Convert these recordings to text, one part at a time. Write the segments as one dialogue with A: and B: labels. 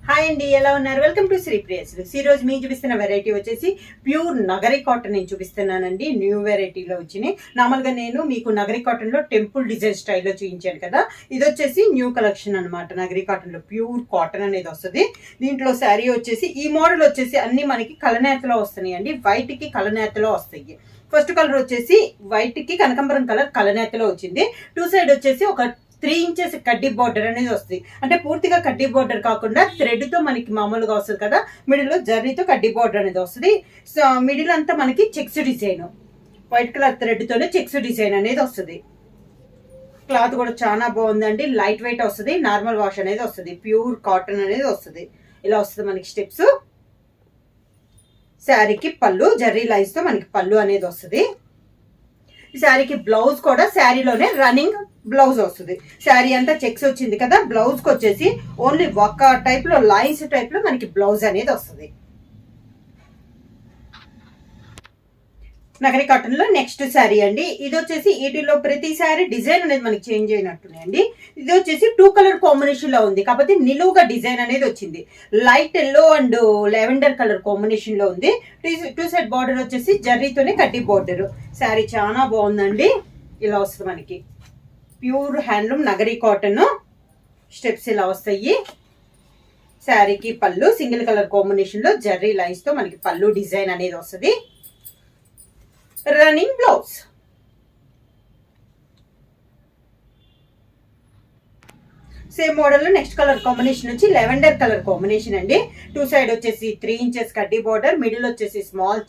A: Hi అండి, ఎలా ఉన్నారు? Welcome to Sri Priyas. ఈ రోజు మీకు చూపిస్తున్న వెరైటీ వచ్చేసి ప్యూర్ నగరి కాటన్ నేను చూపిస్తున్నానండి. న్యూ వెరైటీలో వచ్చినాయి. నార్మల్గా నేను మీకు నగరి కాటన్లో టెంపుల్ డిజైన్ స్టైల్లో చూపించాను కదా. ఇది వచ్చేసి న్యూ కలెక్షన్ అనమాట. నగరి కాటన్లో ప్యూర్ కాటన్ అనేది వస్తుంది. దీంట్లో శారీ వచ్చేసి ఈ మోడల్ వచ్చేసి అన్ని మనకి కలనేతలో వస్తున్నాయి అండి. వైట్కి కలనేతలో వస్తాయి. ఫస్ట్ కలర్ వచ్చేసి వైట్కి కనకంబరం కలర్ కలనేతలో వచ్చింది. టూ సైడ్ వచ్చేసి ఒక 3 ఇంచెస్ కడ్డీ బార్డర్ అనేది వస్తుంది. అంటే పూర్తిగా కడ్డీ బార్డర్ కాకుండా థ్రెడ్ తో మనకి మామూలుగా వస్తుంది కదా, మిడిల్ లో జర్రీతో కడ్డీ బార్డర్ అనేది వస్తుంది. సో మిడిల్ అంతా మనకి checks design, white colour thread తోనే చెక్స్ డిజైన్ అనేది వస్తుంది. క్లాత్ కూడా చాలా బాగుందండి. లైట్ వెయిట్ వస్తుంది. నార్మల్ వాష్ అనేది వస్తుంది. ప్యూర్ కాటన్ అనేది వస్తుంది. ఇలా వస్తుంది మనకి స్టెప్స్. శారీకి పళ్ళు జర్రీ లైన్స్ తో మనకి పళ్ళు అనేది వస్తుంది. ఈ శారీకి బ్లౌజ్ కూడా శారీలోనే రన్నింగ్ బ్లౌజ్ వస్తుంది. శారీ అంతా చెక్స్ వచ్చింది కదా, బ్లౌజ్ కి వచ్చేసి ఓన్లీ ఒక టైప్ లో లైన్స్ టైప్ లో మనకి బ్లౌజ్ అనేది వస్తుంది. నగరి కాటన్ లో నెక్స్ట్ శారీ అండి. ఇది వచ్చేసి వీటిలో ప్రతి శారీ డిజైన్ అనేది మనకి చేంజ్ అయినట్టున్నాయండి. ఇది వచ్చేసి 2 కలర్ కాంబినేషన్ లో ఉంది, కాకపోతే నిలువుగా డిజైన్ అనేది వచ్చింది. Light yellow and lavender colour combination లో ఉంది. టూ సైడ్ బార్డర్ వచ్చేసి జర్రీతోనే కడ్డీ బార్డర్. శారీ చాలా బాగుందండి. ఇలా వస్తుంది మనకి pure handloom Nagari cotton. Steps ఇలా వస్తాయి. శారీకి పళ్ళు సింగిల్ కలర్ కాంబినేషన్ లో జర్రీ లైన్స్ తో మనకి పళ్ళు డిజైన్ అనేది వస్తుంది. Running blouse. సేమ్ మోడల్ లో నెక్స్ట్ కలర్ కాంబినేషన్ వచ్చి లెవెండర్ కలర్ కాంబినేషన్ అండి. టూ సైడ్ వచ్చేసి 3 ఇంచెస్ కడ్డీ బార్డర్, మిడిల్ వచ్చేసి స్మాల్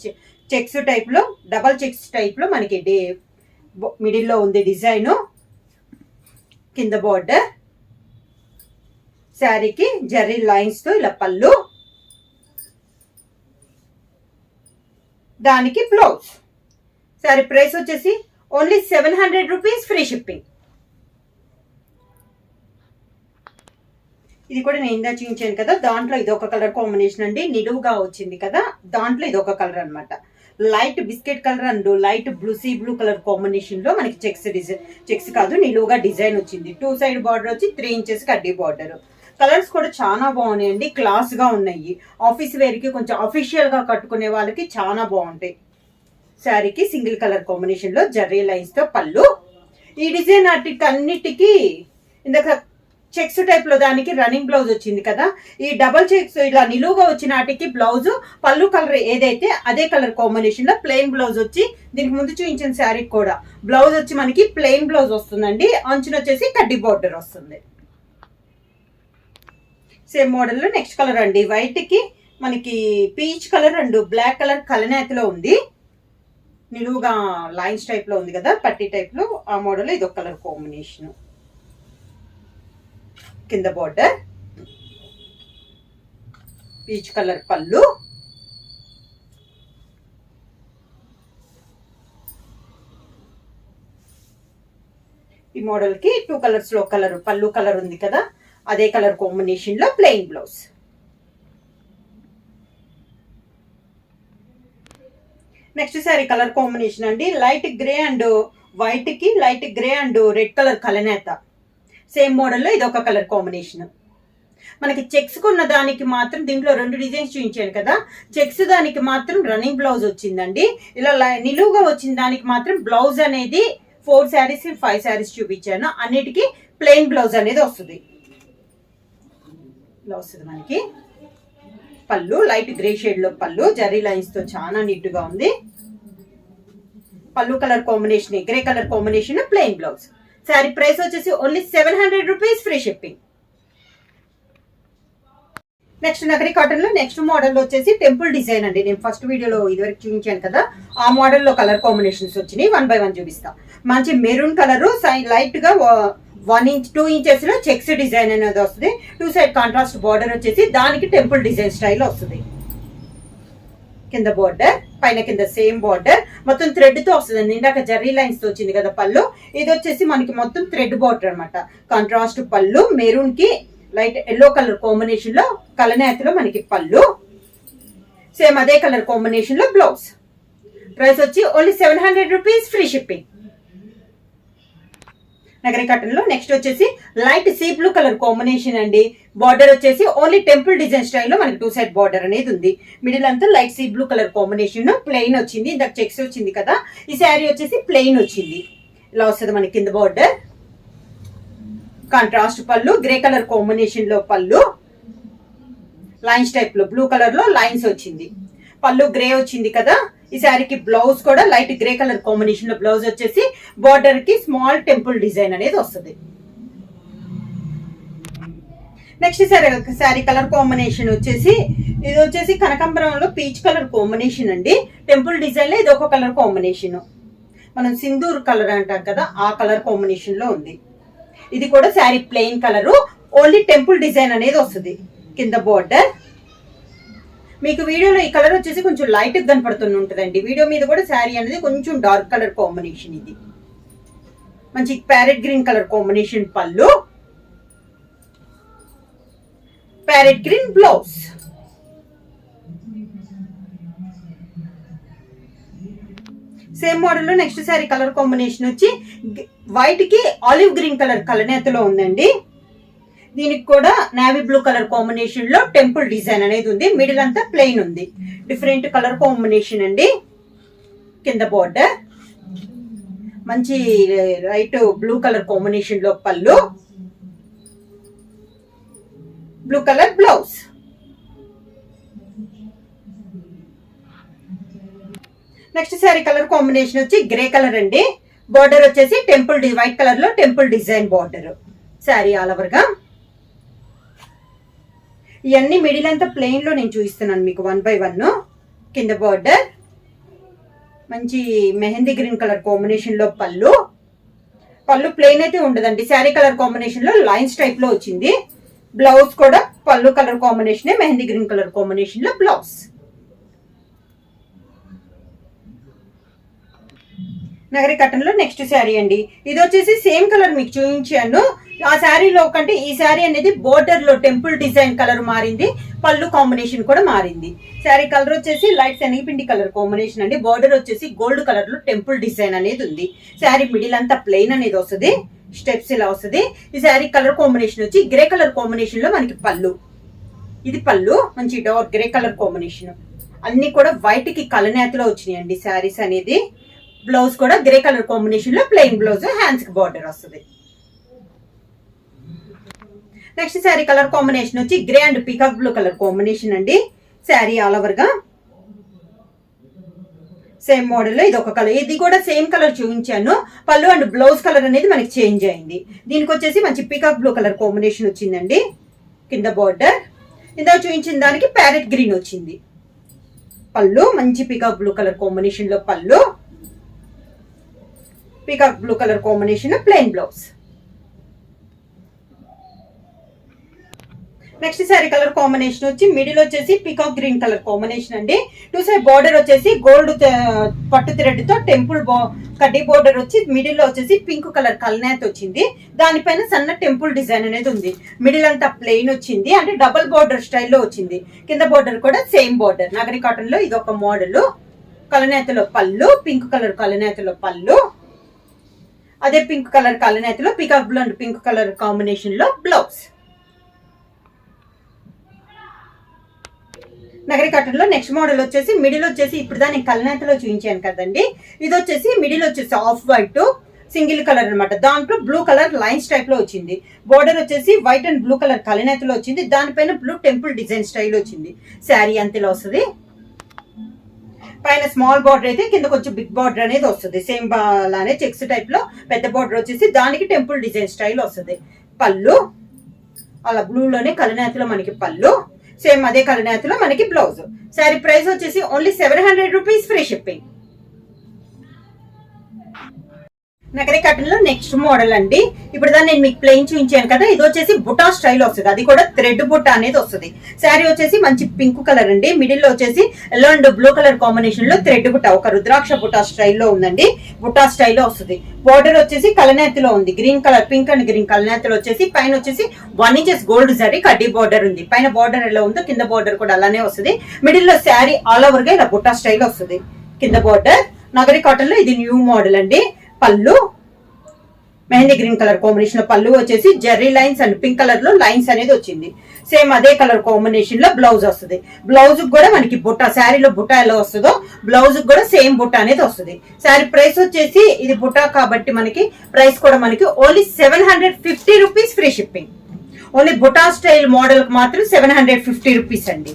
A: చెక్స్ టైప్ లో, డబల్ చెక్స్ టైప్ లో మనకి మిడిల్ లో ఉంది డిజైన్. కింద బార్డర్. శారీకి జర్రీ లైన్స్ తో ఇలా పళ్ళు, దానికి బ్లౌజ్. శారీ ప్రైస్ వచ్చేసి ఓన్లీ 700 రూపీస్, ఫ్రీ షిప్పింగ్. ఇది కూడా నేను ఇందా చూపించాను కదా, దాంట్లో ఇది ఒక కలర్ కాంబినేషన్ అండి. నిలువుగా వచ్చింది కదా, దాంట్లో ఇది ఒక కలర్ అనమాట. Light biscuit colour and light sea blue colour combination లో మనకి చెక్స్ డిజైన్, చెక్స్ కాదు నిలువుగా డిజైన్ వచ్చింది. టూ సైడ్ బార్డర్ వచ్చి 3 ఇంచెస్ కడ్డీ బార్డర్. కలర్స్ కూడా చాలా బాగున్నాయండి. క్లాస్ గా ఉన్నాయి. ఆఫీస్ వేర్ కి కొంచెం అఫీషియల్ గా కట్టుకునే వాళ్ళకి చాలా బాగుంటాయి. శారీకి సింగిల్ కలర్ కాంబినేషన్ లో జర్రీ లైన్స్ తో పళ్ళు. ఈ డిజైన్ అన్నిటికీ ఇందాక చెక్స్ టైప్ లో దానికి రన్నింగ్ బ్లౌజ్ వచ్చింది కదా, ఈ డబల్ చెక్స్ ఇలా నిలువుగా వచ్చిన వాటికి బ్లౌజ్ పళ్ళు కలర్ ఏదైతే అదే కలర్ కాంబినేషన్ లో ప్లెయిన్ బ్లౌజ్ వచ్చి, దీనికి ముందు చూపించిన శారీకి కూడా బ్లౌజ్ వచ్చి మనకి ప్లెయిన్ బ్లౌజ్ వస్తుందండి. అంచున వచ్చేసి కడ్డీ బార్డర్ వస్తుంది. సేమ్ మోడల్ లో నెక్స్ట్ కలర్ అండి. వైట్ కి మనకి peach colour and black colour కలనేతలో ఉంది. నిలువుగా లైన్స్ టైప్ లో ఉంది కదా, పట్టీ టైప్ లో. ఆ మోడల్ ఇది ఒక కలర్ కాంబినేషన్. కింద బార్డర్, పీచ్ కలర్ పళ్ళు. ఈ మోడల్ కి 2 కలర్స్ లో కలర్ పళ్ళు కలర్ ఉంది కదా, అదే కలర్ కాంబినేషన్ లో plain blouse. Next sari colour combination అండి. లైట్ గ్రే అండ్ వైట్ కి light grey and red colour కలనేత. సేమ్ మోడల్లో ఇది ఒక కలర్ కాంబినేషన్. మనకి చెక్స్ కున్న దానికి మాత్రం దీంట్లో 2 డిజైన్స్ చూపించాను కదా, చెక్స్ దానికి మాత్రం రన్నింగ్ బ్లౌజ్ వచ్చిందండి. ఇలా నిలువుగా వచ్చిన దానికి మాత్రం బ్లౌజ్ అనేది 4 శారీస్ 5 శారీస్ చూపించాను. అన్నిటికీ ప్లెయిన్ బ్లౌజ్ అనేది వస్తుంది. ఇలా వస్తుంది మనకి పళ్ళు. లైట్ గ్రే షేడ్ లో పళ్ళు, జరీ లైన్స్ తో చాలా నీట్ గా ఉంది. పళ్ళు colour combination grey colour combination, plain blouse. Sari price వచ్చేసి only 700 rupees, free shipping. Next Nagari cotton లో నెక్స్ట్ మోడల్ వచ్చేసి టెంపుల్ డిజైన్ అండి. నేను ఫస్ట్ వీడియోలో ఇదివరకు చూపించాను కదా, ఆ మోడల్ లో కలర్ కాంబినేషన్స్ వచ్చినాయి. 1 by 1 చూపిస్తా. మంచి మెరూన్ కలర్, లైట్ గా 1 ఇంచ్ 2 ఇంచెస్ లో చెక్స్ డిజైన్ అనేది వస్తుంది. టూ సైడ్ కాంట్రాస్ట్ బార్డర్ వచ్చేసి దానికి టెంపుల్ డిజైన్ స్టైల్ వస్తుంది. కింద బార్డర్, పైన కింద సేమ్ బార్డర్, మొత్తం థ్రెడ్ తో వస్తుంది. ఇందాక జర్రీ లైన్స్ తో వచ్చింది కదా పళ్ళు, ఇది వచ్చేసి మనకి మొత్తం థ్రెడ్ బార్డర్ అనమాట. కాంట్రాస్ట్ పళ్ళు, మెరూన్ కి లైట్ ఎల్లో కలర్ కాంబినేషన్ లో కలనేతలో మనకి పళ్ళు. సేమ్ అదే కలర్ కాంబినేషన్ లో బ్లౌజ్. ప్రైస్ వచ్చి only 700 rupees, free shipping. Nagari cotton లో నెక్స్ట్ వచ్చేసి light sea blue colour combination అండి. బార్డర్ వచ్చేసి ఓన్లీ టెంపుల్ డిజైన్ స్టైల్లో మనకి 2 సైడ్ బార్డర్ అనేది ఉంది. మిడిల్ అంతా light sea blue colour combination, plain వచ్చింది. ఇందాక చెక్స్ వచ్చింది కదా, ఈ శారీ వచ్చేసి ప్లెయిన్ వచ్చింది. ఇలా వస్తుంది మనకి కింద బార్డర్. కాంట్రాస్ట్ పళ్ళు, గ్రే కలర్ కాంబినేషన్ లో పళ్ళు, లైన్స్ టైప్ లో బ్లూ కలర్ లో లైన్స్ వచ్చింది. పళ్ళు గ్రే వచ్చింది కదా. ఈ శారీకి బ్లౌజ్ కూడా లైట్ గ్రే కలర్ కాంబినేషన్ లో బ్లౌజ్ వచ్చేసి బార్డర్ కి స్మాల్ టెంపుల్ డిజైన్ అనేది వస్తుంది. నెక్స్ట్ శారీ కలర్ కాంబినేషన్ వచ్చేసి ఇది వచ్చేసి కనకాంబరంలో పీచ్ కలర్ కాంబినేషన్ అండి. టెంపుల్ డిజైన్ లో ఇది ఒక కలర్ కాంబినేషన్, మనం సింధూర్ కలర్ అంటాం కదా ఆ కలర్ కాంబినేషన్ లో ఉంది. ఇది కూడా sari plain colour, only temple design అనేది వస్తుంది కింద బార్డర్. మీకు వీడియోలో ఈ కలర్ వచ్చేసి కొంచెం లైట్ కనపడుతూనే ఉంటుందండి. వీడియో మీద కూడా శారీ అనేది కొంచెం డార్క్ కలర్ కాంబినేషన్. ఇది మంచి ప్యారెట్ గ్రీన్ కలర్ కాంబినేషన్ పళ్ళు, parrot green blouse. Same model లో నెక్స్ట్ శారీ కలర్ కాంబినేషన్ వచ్చి వైట్ కి ఆలివ్ గ్రీన్ కలర్ కలనేతలో ఉందండి. దీనికి కూడా నేవీ బ్లూ కలర్ కాంబినేషన్ లో టెంపుల్ డిజైన్ అనేది ఉంది. మిడిల్ అంతా ప్లెయిన్ ఉంది. డిఫరెంట్ కలర్ కాంబినేషన్ అండి. కింద బార్డర్ మంచి లైట్ బ్లూ కలర్ కాంబినేషన్ లో పళ్ళు, blue colour blouse. Next sari colour combination వచ్చి గ్రే కలర్ అండి. బార్డర్ వచ్చేసి టెంపుల్ వైట్ కలర్ లో temple design border. Sari all over గా ఇవన్నీ మిడిల్ అంతా ప్లెయిన్ లో నేను చూపిస్తున్నాను మీకు 1 by 1. కింద బార్డర్ మంచి మెహందీ గ్రీన్ కలర్ కాంబినేషన్ లో పళ్ళు. పళ్ళు ప్లెయిన్ అయితే ఉండదండి, శారీ కలర్ కాంబినేషన్ లో లైన్స్ టైప్ లో వచ్చింది. బ్లౌజ్ కూడా పళ్ళు colour combination, mehndi green colour combination లో బ్లౌజ్. నగరి కాటన్ లో నెక్స్ట్ శారీ అండి. ఇది వచ్చేసి సేమ్ కలర్ మీకు చూపించాను. ఆ శారీలో కంటే ఈ శారీ అనేది బోర్డర్ లో టెంపుల్ డిజైన్ కలర్ మారింది, పళ్ళు కాంబినేషన్ కూడా మారింది. శారీ కలర్ వచ్చేసి లైట్ శనగపిండి కలర్ కాంబినేషన్ అండి. బోర్డర్ వచ్చేసి గోల్డ్ కలర్ లో టెంపుల్ డిజైన్ అనేది ఉంది. శారీ మిడిల్ అంతా ప్లెయిన్ అనేది వస్తుంది, స్టెప్స్ ఇలా వస్తుంది. ఈ శారీ కలర్ కాంబినేషన్ వచ్చి గ్రే కలర్ కాంబినేషన్ లో మనకి పళ్ళు. ఇది పళ్ళు మంచి డార్క్ గ్రే కలర్ కాంబినేషన్. అన్ని కూడా వైట్ కి కలనేతలో వచ్చినాయండి శారీస్ అనేది. బ్లౌజ్ కూడా గ్రే కలర్ కాంబినేషన్ లో ప్లెయిన్ బ్లౌజ్, హ్యాండ్స్ కి బార్డర్ వస్తుంది. నెక్స్ట్ శారీ కలర్ కాంబినేషన్ వచ్చి grey and peacock blue colour combination అండి. శారీ ఆల్ ఓవర్ గా సేమ్ మోడల్ లో ఇది ఒక కలర్. ఇది కూడా సేమ్ కలర్ చూపించాను. పళ్ళు అండ్ బ్లౌజ్ కలర్ అనేది మనకి చేంజ్ అయింది. దీనికి వచ్చేసి మంచి పీకాక్ బ్లూ కలర్ కాంబినేషన్ వచ్చిందండి. కింద బార్డర్ ఇందాక చూపించిన దానికి ప్యారెట్ గ్రీన్ వచ్చింది. పళ్ళు మంచి పీకాక్ బ్లూ కలర్ కాంబినేషన్ లో పళ్ళు, peacock blue colour combination plain blouse. Next sari colour combination వచ్చి మిడిల్ వచ్చేసి పీకాక్ గ్రీన్ కలర్ కాంబినేషన్ అండి. 2 సైడ్ బార్డర్ వచ్చేసి గోల్డ్ పట్టు థ్రెడ్ తో టెంపుల్ కడ్డీ బార్డర్ వచ్చి మిడిల్ లో వచ్చేసి పింక్ కలర్ కల్నేత్ వచ్చింది. దానిపైన సన్న టెంపుల్ డిజైన్ అనేది ఉంది. మిడిల్ అంతా ప్లెయిన్ వచ్చింది, అంటే డబుల్ బార్డర్ స్టైల్లో వచ్చింది. కింద బార్డర్ కూడా సేమ్ బార్డర్. నగరి కాటన్ లో ఇది ఒక మోడల్. కలనేతలో పళ్ళు, పింక్ కలర్ కలనేతలో పళ్ళు, అదే పింక్ కలర్ కలనేతలో peacock blue and pink colour combination లో బ్లౌజ్. నగరి కాటన్ లో నెక్స్ట్ మోడల్ వచ్చేసి మిడిల్ వచ్చేసి ఇప్పుడు దాన్ని కలనేతలో చూపించాను కదండి. ఇది వచ్చేసి మిడిల్ వచ్చేసి ఆఫ్ వైట్ సింగిల్ కలర్ అనమాట. దాంట్లో బ్లూ కలర్ లైన్స్ టైప్ లో వచ్చింది. బోర్డర్ వచ్చేసి వైట్ అండ్ బ్లూ కలర్ కలనేతలో వచ్చింది. దానిపైన బ్లూ టెంపుల్ డిజైన్ స్టైల్ వచ్చింది. శారీ అంతలో వస్తుంది. పైన స్మాల్ బార్డర్ అయితే కింద కొంచెం బిగ్ బార్డర్ అనేది వస్తుంది. సేమ్ లానే చెక్స్ టైప్ లో పెద్ద బార్డర్ వచ్చేసి దానికి టెంపుల్ డిజైన్ స్టైల్ వస్తుంది. పళ్ళు అలా బ్లూ లోనే కలనేతలో మనకి పళ్ళు, సేమ్ అదే కలనేతలో మనకి బ్లౌజ్. శారీ ప్రైస్ వచ్చేసి only 700 rupees, free shipping. Nagari cotton లో నెక్స్ట్ మోడల్ అండి. ఇప్పుడు దాన్ని నేను మీకు ప్లెయిన్ చూపించాను కదా, ఇది వచ్చేసి బుటా స్టైల్ వస్తుంది. అది కూడా థ్రెడ్ బుట్ట అనేది వస్తుంది. శారీ వచ్చేసి మంచి పింక్ కలర్ అండి. మిడిల్ లో వచ్చేసి yellow and blue colour combination లో థ్రెడ్ బుట్ట, ఒక రుద్రాక్ష బుటా స్టైల్లో ఉందండి. బుటా స్టైల్లో వస్తుంది. బోర్డర్ వచ్చేసి కలనేతలో ఉంది. Green colour pink and green కలనేతలో వచ్చేసి పైన వచ్చేసి 1 ఇంచెస్ గోల్డ్ జరీ కడ్డీ బార్డర్ ఉంది. పైన బార్డర్ ఎలా ఉందో కింద బార్డర్ కూడా అలానే వస్తుంది. మిడిల్ లో శారీ ఆల్ ఓవర్ గా ఇలా బుటా స్టైల్ వస్తుంది. కింద బార్డర్. నగరి కాటన్ లో ఇది న్యూ మోడల్ అండి. పళ్ళు మెహందీ గ్రీన్ కలర్ కాంబినేషన్ లో పళ్ళు వచ్చేసి Jerry lines and pink colour లో లైన్స్ అనేది వచ్చింది. సేమ్ అదే కలర్ కాంబినేషన్ లో బ్లౌజ్ వస్తుంది. బ్లౌజ్ కూడా మనకి బుట్ట, శారీలో బుట్ట ఎలా వస్తుందో బ్లౌజ్ కూడా సేమ్ బుట్ట అనేది వస్తుంది. శారీ ప్రైస్ వచ్చేసి ఇది బుట్ట కాబట్టి మనకి ప్రైస్ కూడా మనకి only 750 rupees free shipping. Only బుటా స్టైల్ మోడల్ కి మాత్రం 750 రూపీస్ అండి.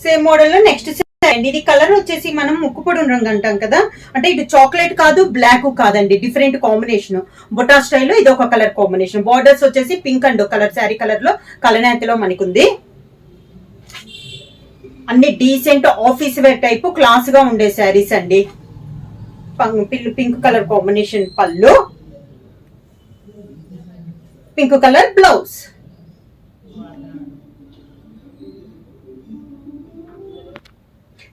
A: సేమ్ మోడల్ లో నెక్స్ట్ అండి, ఇది కలర్ వచ్చేసి మనం ముక్కుపొడి రంగు అంటాం కదా, అంటే ఇది చాక్లెట్ కాదు బ్లాక్ కాదండి, డిఫరెంట్ కాంబినేషన్. బుటా స్టైల్లో ఇది ఒక కలర్ కాంబినేషన్. బార్డర్స్ వచ్చేసి pink and colour sari colour లో కలనేతలో మనకు ఉంది. అన్ని decent office wear type class గా ఉండే శారీస్ అండి. పింక్ కలర్ కాంబినేషన్ పళ్ళు, pink colour blouse.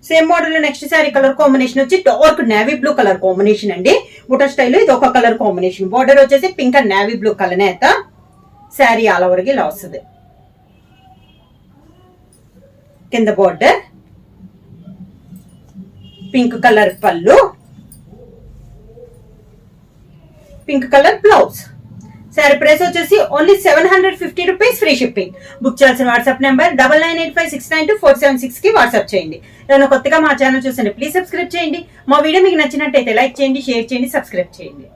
A: Same model లో నెక్స్ట్ శారీ కలర్ కాంబినేషన్ వచ్చి dark navy blue colour combination అండి. బుటా స్టైల్లో ఇది ఒక కలర్ కాంబినేషన్. బార్డర్ వచ్చేసి పింక్ అండ్ నేవీ బ్లూ కలనేత. శారీ ఆల్ ఓవర్ గా ఇలా వస్తుంది. కింద బార్డర్, పింక్ కలర్ పళ్ళు, pink colour blouse. Sari price వచ్చేసి only 750 rupees free shipping. Book చేయాల్సిన వాట్సాప్ నెంబర్ 9985692476 కి వాట్సాప్ చేయండి. ఏదైనా కొత్తగా మా ఛానల్ చూసండి ప్లీజ్ సబ్స్క్రైబ్ చేయండి. మా వీడియో మీకు నచ్చినట్టయితే లైక్ చేయండి, షేర్ చేయండి, సబ్స్క్రైబ్ చేయండి.